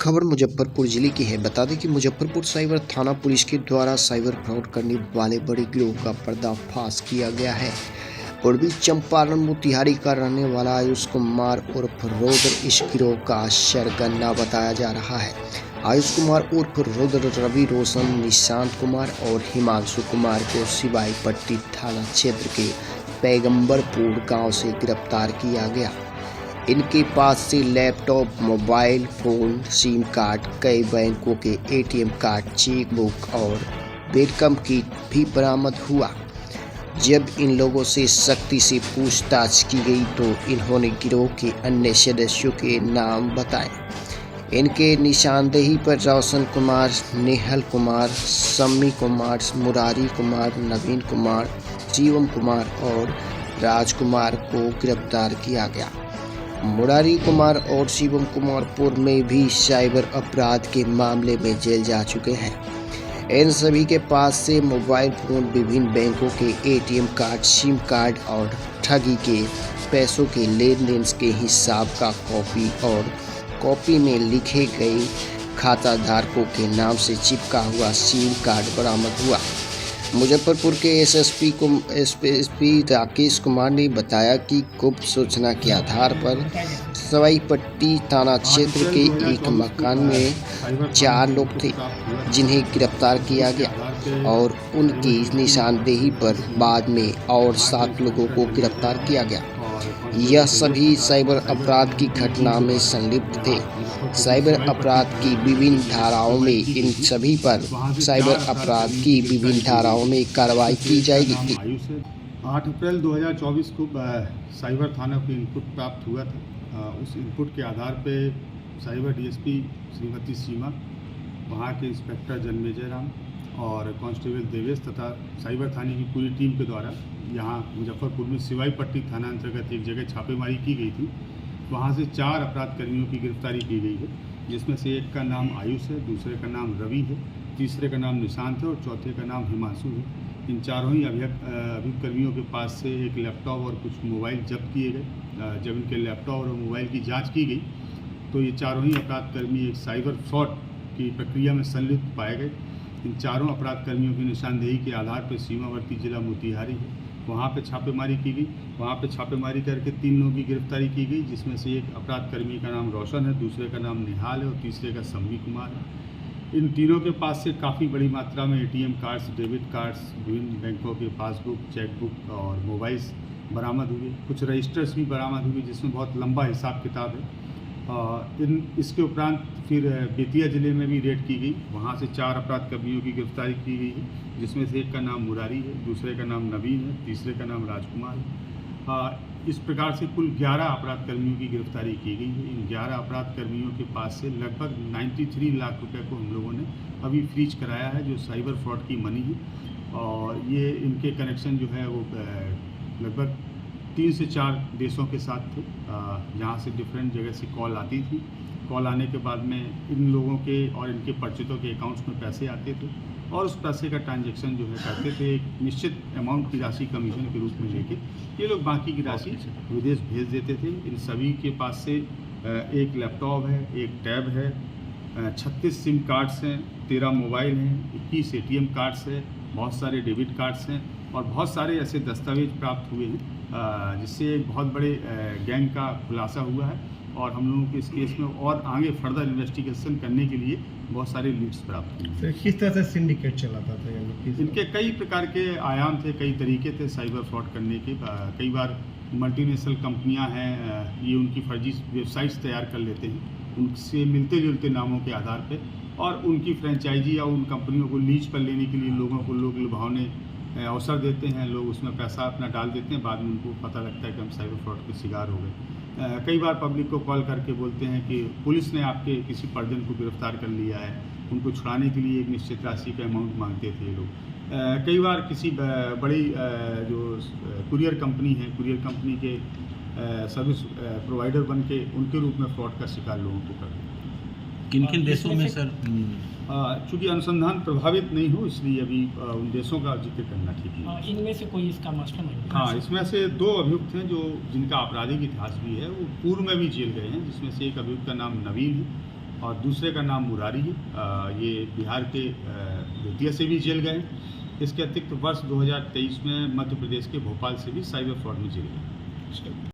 खबर मुजफ्फरपुर जिले की है। बता दें कि मुजफ्फरपुर साइबर थाना पुलिस के द्वारा साइबर फ्रॉड करने वाले बड़े गिरोह का पर्दाफाश किया गया है। पूर्वी चंपारण मोतिहारी का रहने वाला आयुष कुमार उर्फ रुद्र इस गिरोह का सरगना बताया जा रहा है। आयुष कुमार उर्फ रुद्र रवि रोशन, निशांत कुमार और हिमांशु कुमार को सिवाई पट्टी थाना क्षेत्र के पैगंबरपुर गांव से गिरफ्तार किया गया। इनके पास से laptop, mobile phone, SIM card, कई बैंकों के एटीएम कार्ड, चेक बुक और वेलकम किट भी बरामद हुआ। जब इन लोगों से सख्ती से पूछताछ की गई तो इन्होंने गिरोह के अन्य सदस्यों के नाम बताए। इनके निशानदेही पर रोशन कुमार, नेहल कुमार, सम्मी कुमार, मुरारी कुमार, नवीन कुमार, शिवम कुमार और राजकुमार को गिरफ्तार किया गया। मुरारी कुमार और शिवम कुमार पूर्व में भी साइबर अपराध के मामले में जेल जा चुके हैं। इन सभी के पास से मोबाइल फोन, विभिन्न बैंकों के एटीएम कार्ड, सिम कार्ड और ठगी के पैसों के लेन देन के हिसाब का कॉपी और कॉपी में लिखे गए खाता धारकों के नाम से चिपका हुआ सिम कार्ड बरामद हुआ। मुजफ्फरपुर के एसपी राकेश कुमार ने बताया कि गुप्त सूचना के आधार पर सवाई पट्टी थाना क्षेत्र के एक मकान में 4 लोग थे जिन्हें गिरफ्तार किया गया और उनकी निशानदेही पर बाद में और 7 लोगों को गिरफ्तार किया गया। यह सभी साइबर अपराध की घटना में संलिप्त थे। साइबर अपराध की विभिन्न धाराओं में इन सभी पर साइबर अपराध की विभिन्न धाराओं में कार्रवाई की जाएगी। 8 अप्रैल 2024 को साइबर थाना को इनपुट प्राप्त हुआ था। उस इनपुट के आधार पर साइबर डीएसपी श्रीमती सीमा, वहाँ के इंस्पेक्टर जन्मेजय राम और कांस्टेबल देवेश तथा साइबर थाने की पूरी टीम के द्वारा यहाँ मुजफ्फरपुर में सिवाई पट्टी थाना अंतर्गत एक जगह छापेमारी की गई थी। वहाँ से 4 अपराध कर्मियों की गिरफ्तारी की गई है, जिसमें से एक का नाम आयुष है, दूसरे का नाम रवि है, तीसरे का नाम निशांत है और चौथे का नाम हिमांशु है। इन चारों ही अभियुक्त कर्मियों के पास से एक लैपटॉप और कुछ मोबाइल जब्त किए गए। जब इनके लैपटॉप और मोबाइल की जाँच की गई तो ये चारों ही अपराध कर्मी एक साइबर फ्रॉड की प्रक्रिया में संलिप्त पाए गए। इन चारों अपराध कर्मियों की निशानदेही के आधार पर सीमावर्ती जिला मोतिहारी है, वहाँ पे छापेमारी की गई। वहाँ पे छापेमारी करके 3 लोगों की गिरफ्तारी की गई, जिसमें से एक अपराध कर्मी का नाम रोशन है, दूसरे का नाम निहाल है और तीसरे का सम्मी कुमार है। इन तीनों के पास से काफ़ी बड़ी मात्रा में एटीएम कार्ड्स, डेबिट कार्ड्स, विभिन्न बैंकों के पासबुक, चेकबुक और मोबाइल्स बरामद हुए। कुछ रजिस्टर्स भी बरामद हुए जिसमें बहुत लंबा हिसाब किताब है। इसके उपरांत फिर बेतिया ज़िले में भी रेड की गई। वहाँ से 4 अपराध कर्मियों की गिरफ्तारी की गई है, जिसमें से एक का नाम मुरारी है, दूसरे का नाम नवीन है, तीसरे का नाम राजकुमार है। इस प्रकार से कुल 11 अपराध कर्मियों की गिरफ्तारी की गई है। इन 11 अपराध कर्मियों के पास से लगभग 93 लाख रुपए को हम लोगों ने अभी फ्रीज कराया है, जो साइबर फ्रॉड की मनी है। और ये इनके कनेक्शन जो है वो लगभग 3 से 4 देशों के साथ थे, जहाँ से डिफरेंट जगह से कॉल आती थी। कॉल आने के बाद में इन लोगों के और इनके परिचितों के अकाउंट्स में पैसे आते थे और उस पैसे का ट्रांजैक्शन जो है करते थे। एक निश्चित अमाउंट की राशि कमीशन के रूप में लेके ये लोग बाकी की राशि विदेश भेज देते थे। इन सभी के पास से एक लैपटॉप है, एक टैब है, 36 सिम कार्ड्स हैं, 13 मोबाइल हैं, 21 एटीएम कार्ड्स हैं, बहुत सारे डेबिट कार्ड्स हैं और बहुत सारे ऐसे दस्तावेज प्राप्त हुए हैं, जिससे एक बहुत बड़े गैंग का खुलासा हुआ है। और हम लोगों के इस केस में और आगे फर्दर इन्वेस्टिगेशन करने के लिए बहुत सारे लीड्स प्राप्त हुए। तो किस तरह से सिंडिकेट चलाता था ये लोग? इनके कई प्रकार के आयाम थे, कई तरीके थे साइबर फ्रॉड करने के। कई बार मल्टीनेशनल कंपनियां हैं, ये उनकी फर्जी वेबसाइट्स तैयार कर लेते हैं उनसे मिलते जुलते नामों के आधार पे और उनकी फ्रेंचाइजी या उन कंपनियों को लीज पर लेने के लिए लोगों को लोग लुभावने अवसर देते हैं। लोग उसमें पैसा अपना डाल देते हैं, बाद में उनको पता लगता है कि हम साइबर फ्रॉड के शिकार हो गए। कई बार पब्लिक को कॉल करके बोलते हैं कि पुलिस ने आपके किसी परिजन को गिरफ्तार कर लिया है, उनको छुड़ाने के लिए एक निश्चित राशि का अमाउंट मांगते थे लोग। कई बार किसी बड़ी जो कुरियर कंपनी है, कुरियर कंपनी के सर्विस प्रोवाइडर बन के उनके रूप में फ्रॉड का शिकार लोगों को कर देते हैं। किन-किन देशों में सर? चूँकि अनुसंधान प्रभावित नहीं हो इसलिए अभी उन देशों का जिक्र करना ठीक नहीं। इनमें से कोई इसका मास्टरमाइंड? हाँ, इसमें से 2 अभियुक्त हैं जो जिनका आपराधिक इतिहास भी है, वो पूर्व में भी जेल गए हैं, जिसमें से एक अभियुक्त का नाम नवीन है और दूसरे का नाम मुरारी है। ये बिहार के बेतिया से भी जेल गए। इसके अतिरिक्त वर्ष 2023 में मध्य प्रदेश के भोपाल से भी साइबर फ्रॉड में जेल गए।